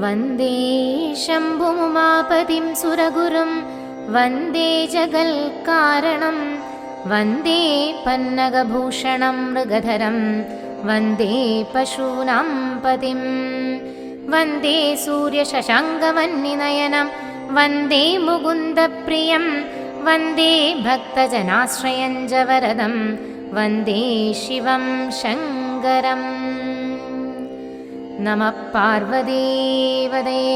वन्दे शम्भुमुमापतिं सुरगुरुं वन्दे जगल्कारणं वन्दे पन्नगभूषणं मृगधरं वन्दे पशूनां पतिं वन्दे सूर्यशशाङ्कवह्निनयनं वन्दे मुकुन्दप्रियं वन्दे भक्तजनाश्रयं च वरदं वन्दे शिवं शङ्करम्। नमः पार्वतीपतये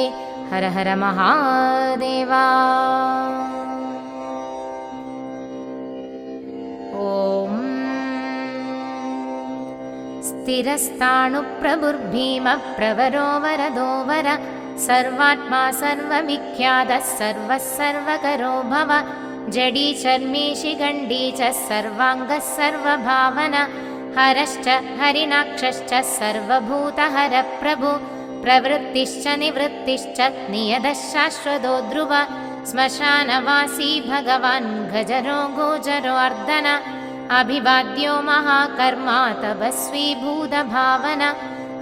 हर हर महादेवा। ॐ स्थिरस्ताणुप्रभुर्भीमप्रवरो वरदो वर सर्वात्मा सर्वविख्यातः सर्वः सर्वकरो भव जडी चर्मी शिखण्डी च सर्वाङ्गः सर्वभावना हरश्च हरिणाक्षश्च सर्वभूतहरप्रभु प्रवृत्तिश्च निवृत्तिश्च नियतः शाश्वतो ध्रुव श्मशानवासी भगवान् गजरो गोचरो अर्दन अभिवाद्यो महाकर्मा तपस्वी भूतभावन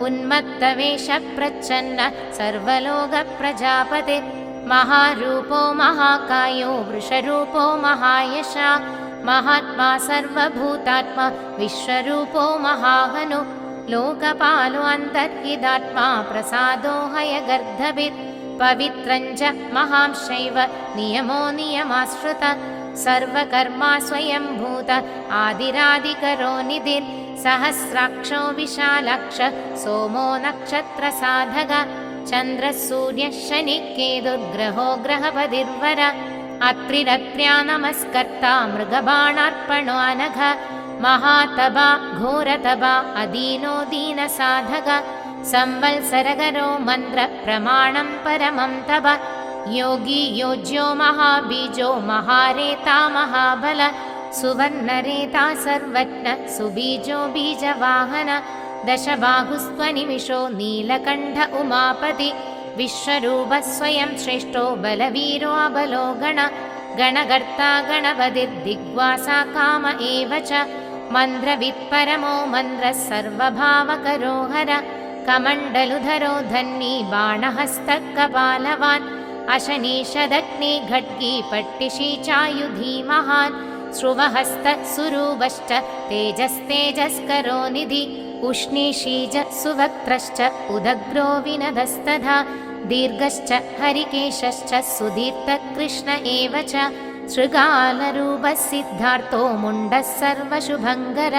उन्मत्तवेषप्रच्छन्न सर्वलोकप्रजापते महारूपो महाकायो वृषरूपो महायशा महात्मा सर्वभूतात्मा विश्वरूपो महाहनु लोकपालो अन्तर्हितात्मा प्रसादो हयगर्धभित् पवित्रञ्च महांशैव नियमो नियमाश्रुत सर्वकर्मा स्वयंभूत आदिरादिकरो निधिर् सहस्राक्षो विशालाक्ष सोमो नक्षत्रसाधक चन्द्रः सूर्यः शनिः केतुर्ग्रहो ग्रहपतिर्वर अत्रिरत्र्या नमस्कर्ता मृगबाणार्पणो अनघ महातपा घोरतपा अदीनो दीनसाधक संवत्सरकरो मन्त्रप्रमाणं परमं तप योगी योज्यो महाबीजो महारेता महाबल सुवर्णरेता सर्वज्ञ सुबीजो बीजवाहन दशबाहुस्त्वनिमिषो नीलकण्ठ उमापति विश्वरूपः स्वयं श्रेष्ठो बलवीरो अबलो गण गणकर्ता गणपतिर्दिग्वासा काम एव च मन्त्रवित्परमो मन्त्रः सर्वभावकरो हर कमण्डलुधरो धन्वी बाणहस्तः कपालवान् अशनीशदग्नि खड्गी पट्टिशी चायुधी महान् श्रुवहस्तः सुरूपश्च तेजस्तेजस्करो निधि उष्णीषीज सुवक्त्रश्च उदग्रो विनदस्तथा दीर्घश्च हरिकेशश्च सुदीर्घकृष्ण एव च शृगालरूपः सिद्धार्थो मुण्डः सर्वशुभङ्कर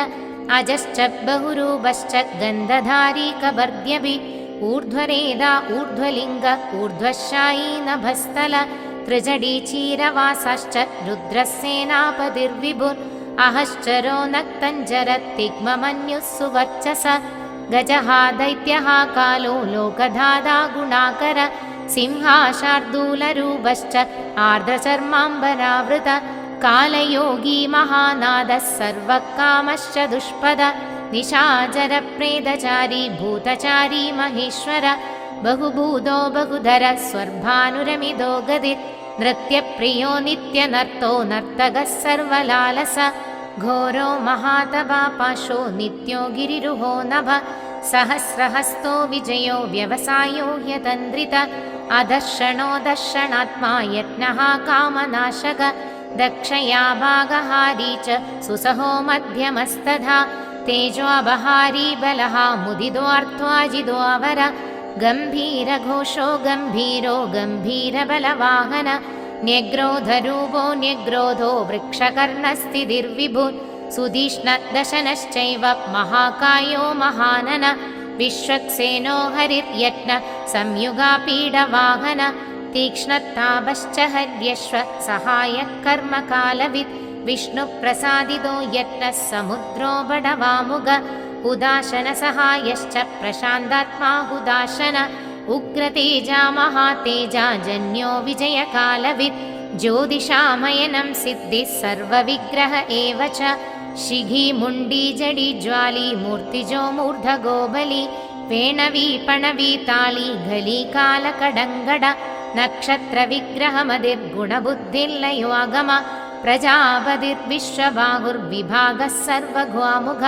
अजश्च बहुरूपश्च गन्धधारी कबर्द्यभि ऊर्ध्वरेदा ऊर्ध्वलिङ्ग ऊर्ध्वशायी नभस्थल त्रिजडी चीरवासाश्च रुद्रसेनापतिर्विभुर् अहश्चरो नक्तञ्जरत्तिग्ममन्युः सुवर्चस गजः दैत्यः कालो लोकधाता गुणाकर सिंहाशार्दूलरूपश्च आर्द्रचर्माम्बरावृत कालयोगी महानादः सर्वकामश्च दुष्पद निशाचरप्रेतचारी भूतचारी महेश्वर बहुभूतो बहुधर स्वर्भानुरमिदो गदित् नृत्यप्रियो नित्यनर्तो नर्तकः सर्वलालस घोरो महातपा पाशो नित्यो गिरिरुहो नभ सहस्रहस्तो विजयो व्यवसायो ह्यतन्द्रित अदर्शनो दर्शनात्मा यज्ञः कामनाशक दक्षया भागहारी च सुसहो मध्यमस्तथा तेजोऽपहारी बलः मुदितोऽर्थ्वाजितोऽवर गम्भीरघोषो गम्भीरो गम्भीरबलवाहन न्यग्रोधरूपो न्यग्रोधो वृक्षकर्णस्थितिर्विभुः सुधीष्णदशनश्चैव महाकायो महानन विश्वक्सेनो हरिर्यज्ञ संयुगापीडवाहन तीक्ष्णतापश्च हर्यश्व सहायः कर्मकालवित् विष्णुप्रसादितो यज्ञः समुद्रो बडवामुग उदाशनसहायश्च प्रशान्तात्मा उदाशन उग्रतेजा महातेजा जन्यो विजयकालवित् ज्योतिषामयनं सिद्धिः सर्वविग्रह एव च शिखी मुण्डी जडी ज्वाली मूर्तिजो मूर्धगोबली वेणवी पणवी ताली घली कालकडङ्गड नक्षत्रविग्रहमदिर्गुणबुद्धिर्लयोगम प्रजापतिर्विश्वबाहुर्विभागः सर्वघ्वामुख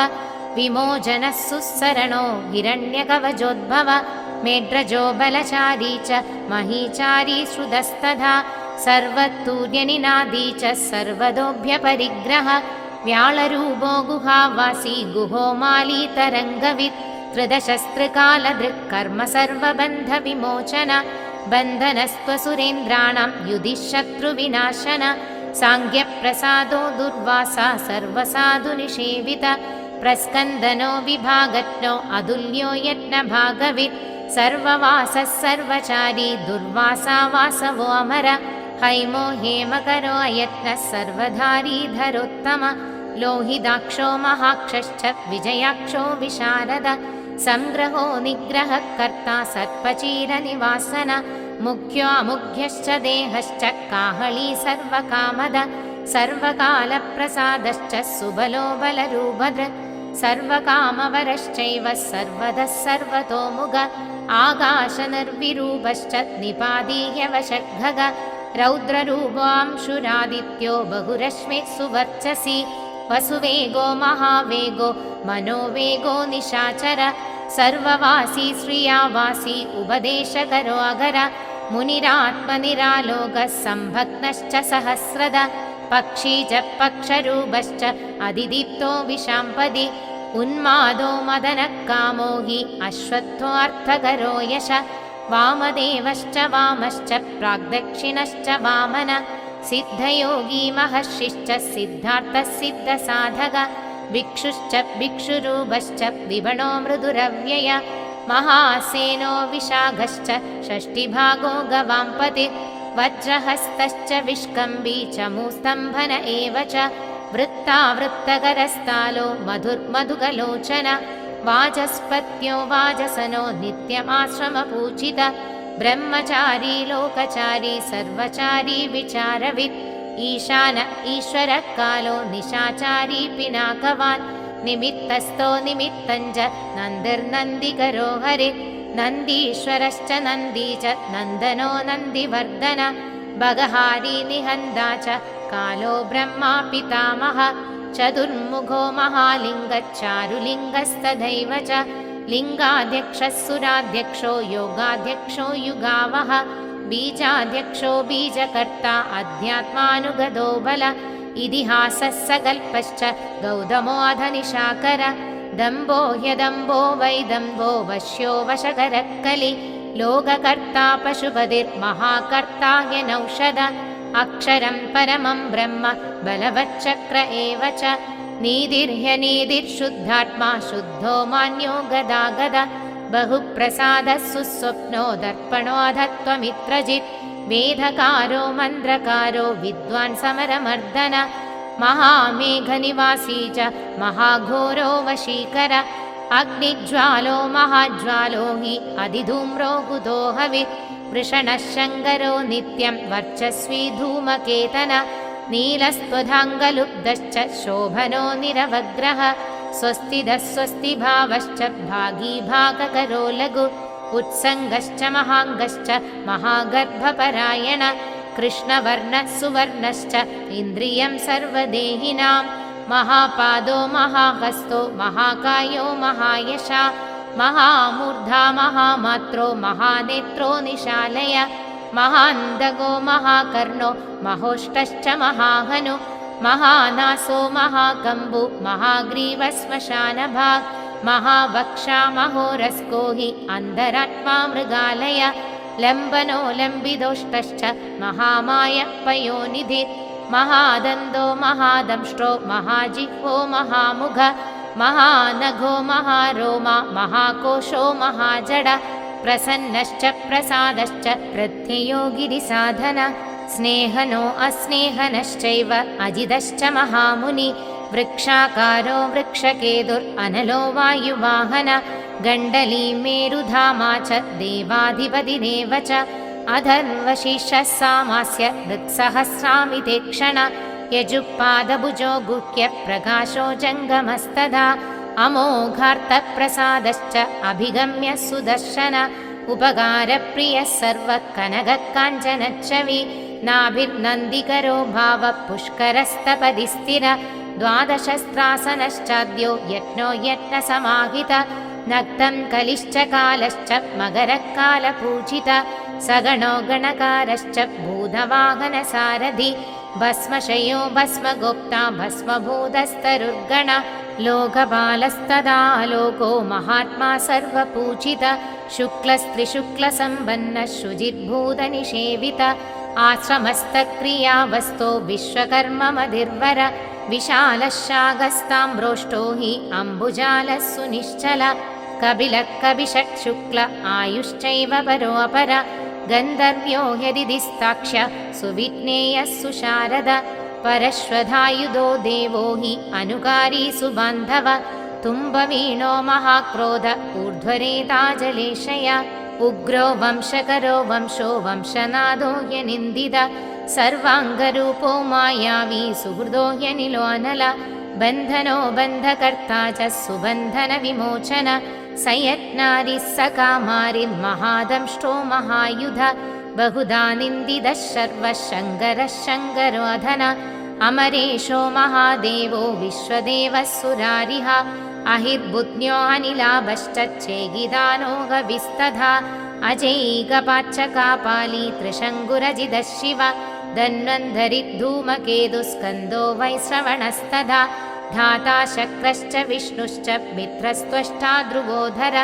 विमोचनः सुस्सरणो हिरण्यकवचोद्भव मेढ्रजो बलचारी च महीचारी श्रुतस्तथा सर्वतूर्यनिनादी च सर्वदोभ्यपरिग्रह व्याळरूपो गुहावासी गुहो मालीतरङ्गवित् त्रिदशस्त्रिकालदृक्कर्म सर्वबन्धविमोचन बन्धनस्त्वसुरेन्द्राणां युधिः शत्रुविनाशन साङ्ख्यप्रसादो दुर्वासा सर्वसाधुनिषेवित प्रस्कन्दनो विभागज्ञो अदुल्यो यज्ञभागवित् सर्ववासः सर्वचारी दुर्वासा वासवो अमर हैमो हेमकरो अयत्नः सर्वधारीधरोत्तम लोहिताक्षो महाक्षश्च विजयाक्षो विशारद संग्रहो निग्रहः कर्ता सर्पचीरनिवासन मुख्यो अमुख्यश्च देहश्च काहळी सर्वकामद सर्वकालप्रसादश्च सुबलो बलरूपधृ सर्वकामवरश्चैव सर्वदः सर्वतोमुग आकाशनिर्विरूपश्च निपादीयवशग्घग रौद्ररूपांशुरादित्यो बहुरश्मिः सुवर्चसि वसुवेगो महावेगो मनोवेगो निशाचर सर्ववासी श्रियावासी उपदेशकरो अगर मुनिरात्मनिरालोकः सम्भग्नश्च सहस्रद पक्षी च पक्षरूपश्च अधिदीप्तो विशाम्पदि उन्मादो मदनः कामो हि अश्वत्थोऽर्थकरो यश वामदेवश्च वामश्च प्राग्दक्षिणश्च वामन सिद्धयोगी महर्षिश्च सिद्धार्थः सिद्धसाधक भिक्षुश्च भिक्षुरूपश्च विबणो मृदुरव्यय महासेनो विशाखश्च षष्टिभागो गवाम्पति वज्रहस्तश्च विष्कम्बी च मूस्तम्भन एव च वृत्तावृत्तकरस्तालो मधुर्मधुकलोचन वाचस्पत्यो वाजसनो नित्यमाश्रमपूजित ब्रह्मचारी लोकचारी सर्वचारी विचारवित् ईशान ईश्वरः कालो निशाचारी पिनाकवान् निमित्तस्थो निमित्तञ्च नन्दिर्नन्दिकरो हरिः नन्दीश्वरश्च नन्दी च नन्दनो नन्दिवर्धन भगहारी निहन्ता च कालो ब्रह्मा पितामह चतुर्मुखो महालिङ्गच्चारुलिङ्गस्तथैव च लिङ्गाध्यक्षः सुराध्यक्षो योगाध्यक्षो युगावः बीजाध्यक्षो बीजकर्ता अध्यात्मानुगतो बल इतिहासः सकल्पश्च गौतमोऽधनिशाकर दम्भो ह्यदम्भो वैदम्भो वश्यो वशकरः कलि लोककर्ता पशुपतिर्महाकर्ता ह्यनौषध अक्षरं परमं ब्रह्म बलवच्चक्र एव च नीतिर्ह्यनीतिर्शुद्धात्मा शुद्धो मान्यो गदागद बहुप्रसादः सुस्वप्नो दर्पणोऽधत्वमित्रजित् वेदकारो मन्त्रकारो विद्वान् समरमर्दन महामेघनिवासी च महाघोरो वशीकर अग्निज्वालो महाज्वालो हि अधिधूम्रो कुतो हविः वृषणः शङ्करो नित्यं वर्चस्वी धूमकेतन नीलस्त्वधाङ्गलुब्धश्च शोभनो निरवग्रह स्वस्तिदः स्वस्तिभावश्च भागी भागकरो लघु उत्सङ्गश्च महाङ्गश्च महागर्भपरायण कृष्णवर्णः सुवर्णश्च इन्द्रियं सर्वदेहिनां महापादो महाहस्तो महाकायो महायशा महामूर्धा महामात्रो महानेत्रो निशालय महान्दगो महाकर्णो महोष्टश्च महाहनु महानासो महाकम्बु महाग्रीवश्मशानभाग् महावक्षा महोरस्को हि अन्तरात्मा मृगालय लम्बनो लम्बिदोष्टश्च महामायः महादन्दो महादंष्ट्रो महाजिह्वो महामुख महानघो महारोमा महाकोशो महाजड प्रसन्नश्च प्रसादश्च प्रत्ययो गिरिसाधन स्नेहनो अस्नेहनश्चैव अजितश्च महामुनि वृक्षाकारो वृक्षकेतुरनलो वायुवाहन गण्डली मेरुधामा च देवाधिपतिरेव च अथर्वशीर्षः सामास्य ऋक्सहस्रामिते क्षण यजुःपादभुजो गुह्य प्रकाशो जङ्गमस्तदा अमोघार्थप्रसादश्च अभिगम्य सुदर्शन उपकारप्रियः सर्वकनककाञ्चनच्छवि नाभिर्नन्दिकरो भावः पुष्करस्तपदि स्थिर द्वादशस्त्रासनश्चाद्यो यज्ञो यज्ञसमाहित नक्तं कलिश्च कालश्च मकरकालपूजित सगणो गणकारश्च भूतवाहनसारथि भस्मशयो भस्मगुप्ता भस्मभूतस्तरुर्गण लोकपालस्तदा लोको महात्मा सर्वपूजित शुक्लस्त्रिशुक्लसम्पन्नः शुचिर्भूतनिषेवित आश्रमस्तक्रियावस्तो विश्वकर्ममधिर्वर विशालशागस्ताम्रोष्टो हि अम्बुजालः सुनिश्चल कपिलः कपिषट्शुक्ल आयुश्चैव परोऽपर गन्धर्व्यो यदिदिस्ताक्ष्य सुविज्ञेयः सुशारद परश्वधायुधो देवो हि अनुकारी सुबान्धव तुम्बवीणो महाक्रोध ऊर्ध्वरेताजलेशय उग्रो वंशकरो वंशो वंशनादो ह्यनिन्दित सर्वाङ्गरूपो मायावी सुहृदो ह्यनिलो अनल बन्धनो बन्धकर्ता च सुबन्धनविमोचन सयत्नारिः सकामारिर्महादंष्टो महायुध बहुधा निन्दितः शर्वः शङ्करः शङ्करोधन अमरेशो महादेवो विश्वदेवः सुरारिः अहिर्बुध्न्यो अनिलाभश्च चेगिदानो गविस्तथा अजैकपाच्चकापाली त्रिशङ्कुरजितः शिव धन्वन्तरिद्धूमकेतुस्कन्दो वैश्रवणस्तथा धाता शक्रश्च विष्णुश्च मित्रस्त्वष्टा ध्रुवोधर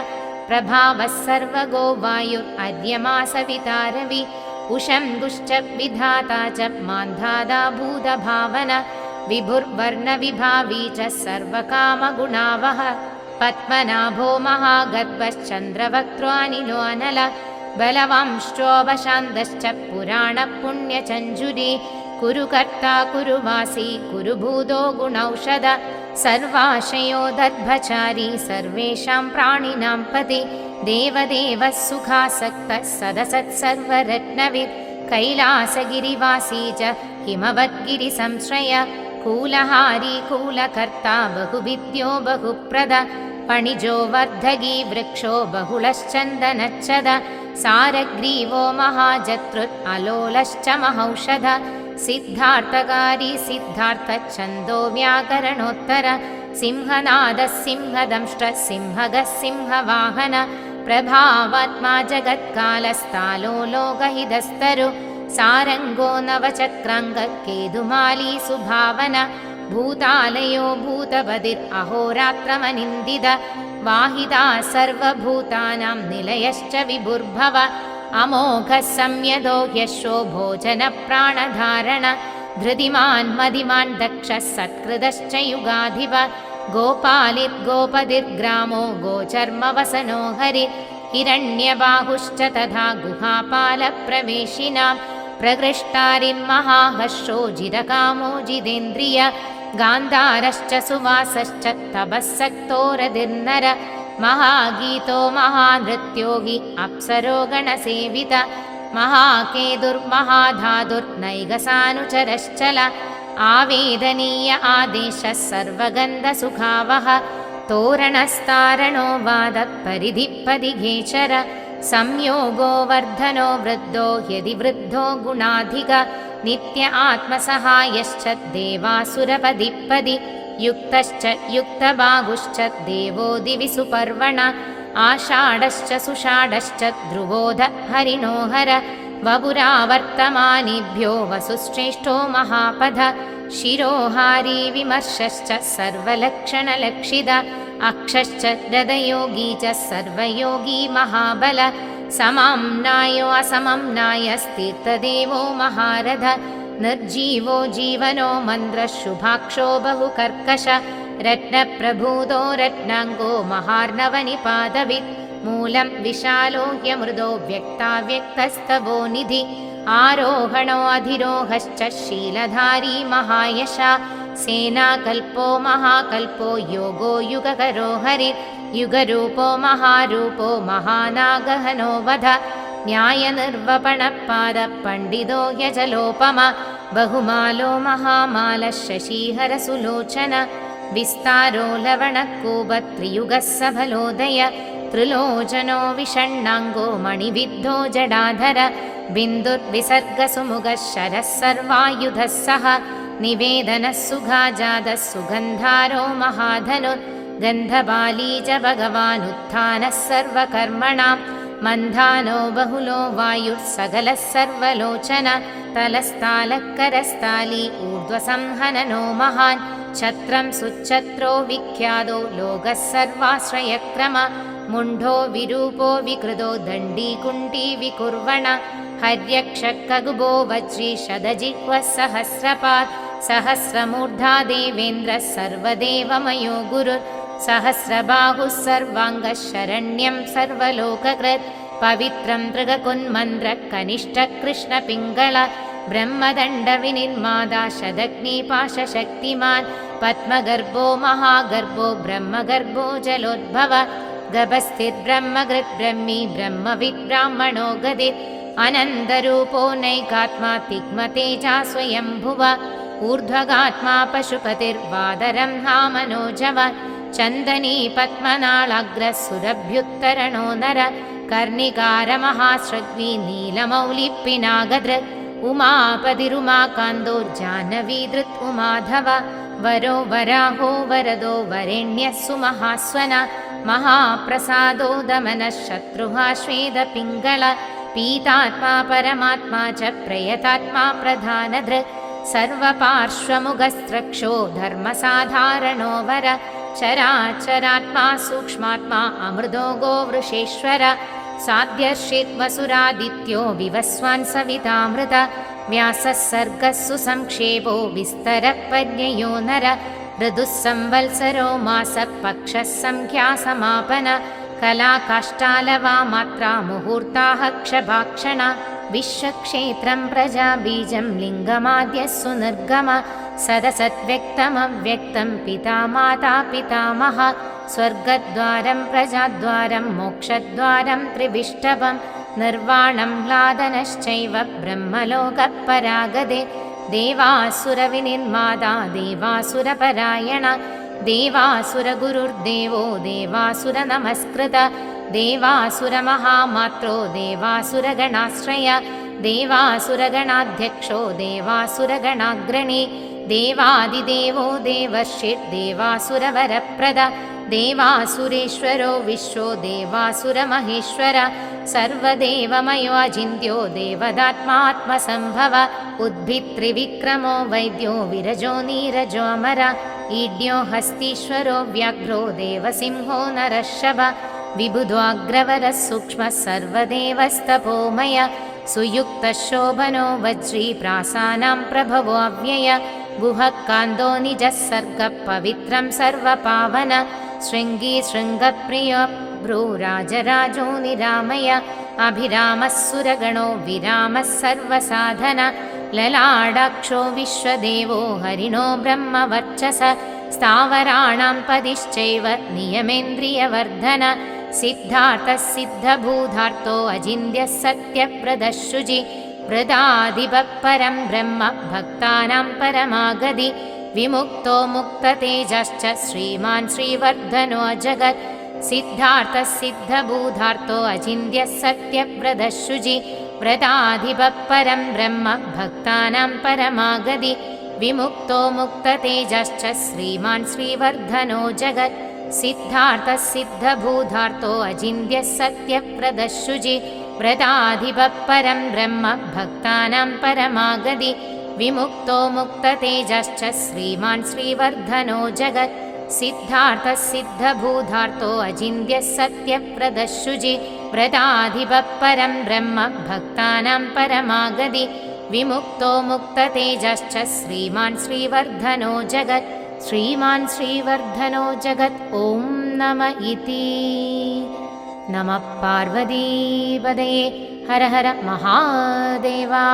प्रभावः सर्वगो वायुर्अर्यमासवितारवि उशङ्गुश्च विधाता च मान्धाता भूतभावन विभुर्वर्णविभावी च सर्वकामगुणावह पद्मनाभो महागर्भश्चन्द्रवक्त्रो अनिलो अनल बलवांश्चोपशान्तश्च पुराणपुण्यचञ्जुरी कुरुकर्ता कुरुवासी कुरुभूतो गुणौषध सर्वाशयो दर्भचारी सर्वेषां प्राणिनां पति देवदेवः सुखासक्तः सदसत्सर्वरत्नवित् कैलासगिरिवासी च हिमवद्गिरिसंश्रय कूलहारी कूलकर्ता बहुविद्यो बहुप्रद पणिजो वर्धगी वृक्षो बहुलश्चन्दनच्छद सारग्रीवो महाजत्रुत् अलोलश्च महौषध सिद्धार्थकारी सिद्धार्थच्छन्दो व्याकरणोत्तर सिंहनादः सिंहदंष्ट सिंहगः सिंहवाहन प्रभावात्मा जगत्कालस्तालो लोकहितस्तरु सारङ्गो नवचक्राङ्गः केतुमाली सुभावन भूतालयो भूतपतिरहोरात्रमनिन्दित वाहिता सर्वभूतानां निलयश्च विभुर्भव अमोघः संयतो ह्यश्वो भोजनप्राणधारण धृतिमान् मदिमान् दक्षः सत्कृतश्च युगाधिप गोपालिर्गोपतिर्ग्रामो गोचर्मवसनो हरिः हिरण्यबाहुश्च तथा गुहापालप्रवेशिनां प्रकृष्टारिर्महाहर्षो जितकामो जितेन्द्रिय गान्धारश्च सुवासश्च तपःसक्तोरधिर्नर महागीतो महानृत्यो हि अप्सरो गणसेवित महाकेतुर्महाधातुर्नैगसानुचरश्चल आवेदनीय आदेशः सर्वगन्धसुखावः तोरणस्तारणो वादपरिधिपदिघेचर संयोगो वर्धनो वृद्धो यदि वृद्धो गुणाधिक नित्य आत्मसहायश्च देवासुरपदिपदि युक्तश्च युक्तबाहुश्च देवो दिवि सुपर्वण आषाढश्च सुषाढश्च ध्रुवोध हरिणोहर वपुरावर्तमानेभ्यो वसुश्रेष्ठो महापद शिरोहारी विमर्शश्च सर्वलक्षणलक्षित अक्षश्च हृदयोगी च सर्वयोगी महाबल समाम्नायो असमम्नायस्तीर्थदेवो महारथ निर्जीवो जीवनो मन्द्रशुभाक्षो बहुकर्कश रत्नप्रभूतो रत्नाङ्गो महार्णवनिपादवित् मूलं विशालो ह्यमृदो व्यक्ताव्यक्तस्तवो निधि आरोहणो अधिरोहश्च शीलधारी महायशा सेनाकल्पो महाकल्पो योगो युगकरो हरिः युगरूपो महारूपो महानागहनो वध न्यायनिर्वपणपादपण्डितो यजलोपम बहुमालो महामालः शशीहरसुलोचन विस्तारो लवणकूपत्रियुगः सबलोदय त्रिलोचनो विषण्णाङ्गो मणिविद्धो जडाधर बिन्दुर्विसर्गसुमुगः शरः सर्वायुधः सः निवेदनः सुगाजातः सुगन्धारो महाधनुः गन्धबाली च भगवानुत्थानः सर्वकर्मणां मन्धानो बहुलो वायुर्सकलः सर्वलोचन तलस्तालकरस्ताली ऊर्ध्वसंहननो महान् छत्रं सुच्छत्रो विख्यातो लोकः सर्वाश्रयक्रम मुण्डो विरूपो विकृतो दण्डी कुण्टी विकुर्वण हर्यक्षकगुबो वज्री शतजिह्वः सहस्रपात् सहस्रमूर्धा देवेन्द्रः सर्वदेवमयो गुरुः सहस्रबाहुः सर्वाङ्गः शरण्यं सर्वलोककृत् पवित्रं तृगकुन्मन्द्रः कनिष्ठः कृष्णपिङ्गळ ब्रह्मदण्डविनिर्माता शतग्निपाशशक्तिमान् पद्मगर्भो महागर्भो ब्रह्मगर्भो जलोद्भव गभस्थिर्ब्रह्मकृद्ब्रह्मी ब्रह्मविद् ब्राह्मणो गदित् अनन्तरूपो नैकात्मा तिग्मतेजा स्वयंभुव ऊर्ध्वगात्मा पशुपतिर्वादरं हामनोजव चन्दनी पद्मनालाग्रः सुरभ्युत्तरणो नर कर्णिकारमहाश्रग्वी नीलमौलिपिनागदृक् उमापतिरुमाकान्दो जाह्नवीधृत् उमाधव वरो वराहो वरदो वरेण्यः सुमहास्वन महाप्रसादो दमनः शत्रुः श्वेतपिङ्गळ पीतात्मा परमात्मा च प्रयतात्मा प्रधानधृक् सर्वपार्श्वमुखस्रक्षो धर्मसाधारणो वर चराचरात्मा सूक्ष्मात्मा अमृतो गोवृषेश्वर साध्यर्षिद्वसुरादित्यो विवस्वान् सवितामृत व्यासः सर्गः सुसंक्षेपो विस्तरः पद्ययो नर ऋतुः संवत्सरो मासः पक्षः संख्यासमापन कलाकाष्ठालवामात्रा मुहूर्ताः क्षभाक्षण विश्वक्षेत्रं प्रजाबीजं लिङ्गमाद्यः सुनिर्गम सदसद्व्यक्तमव्यक्तं पिता माता पितामह स्वर्गद्वारं प्रजाद्वारं मोक्षद्वारं त्रिविष्टभं निर्वाणं लादनश्चैव ब्रह्मलोकः परागदे देवासुरविनिर्माता देवासुरपरायण देवासुरगुरुर्देवो देवासुरनमस्कृत देवासुरमहामात्रो देवासुरगणाश्रय देवासुरगणाध्यक्षो देवासुरगणाग्रणी देवादिदेवो देवर्षिर्देवासुरवरप्रद देवासुरेश्वरो विश्वो देवासुरमहेश्वर सर्वदेवमयो अचिन्त्यो देवदात्मात्मसम्भव उद्भित्रिविक्रमो वैद्यो विरजो नीरजो अमर ईड्यो हस्तीश्वरो व्याघ्रो देवसिंहो नरः विबुध्वाग्रवरः सूक्ष्मः सर्वदेवस्तपोमय सुयुक्तः शोभनो वज्री प्रासानां प्रभवो अव्यय गुहः कान्दो निजः सर्गः पवित्रं सर्वपावन शृङ्गी शृङ्गप्रियो भ्रूराजराजो निरामय अभिरामः सुरगणो विरामः सर्वसाधन ललाडाक्षो विश्वदेवो हरिणो ब्रह्मवर्चस स्थावराणां पदिश्चैव नियमेन्द्रियवर्धन सिद्धार्थः सिद्धभूधार्तो अचिन्त्यः सत्यप्रदः शुचि वृदाधिपः परं ब्रह्म भक्तानां परमागति विमुक्तो मुक्ततेजश्च श्रीमान् श्रीवर्धनो जगत् सिद्धार्थः सिद्धभूधार्तो अचिन्त्यः सत्यप्रदः शुचि व्रताधिपः परं ब्रह्म भक्तानां परमागति विमुक्तो मुक्ततेजश्च श्रीमान् श्रीवर्धनो जगत् सिद्धार्थः सिद्धभूधार्तो अचिन्त्यः सत्यप्रदः शुचि व्रताधिपः परं ब्रह्म भक्तानां परमागति विमुक्तो मुक्ततेजश्च श्रीमान् श्रीवर्धनो जगत् सिद्धार्थः सिद्धभूधार्तो अचिन्त्यः सत्यप्रदः शुचि व्रताधिपः परं ब्रह्म भक्तानां परमागति विमुक्तो मुक्ततेजश्च श्रीमान् श्रीवर्धनो जगत् श्रीमान् श्रीवर्धनो जगत् ॐ नम इति नमः पार्वतीपदये हर हर महादेवा।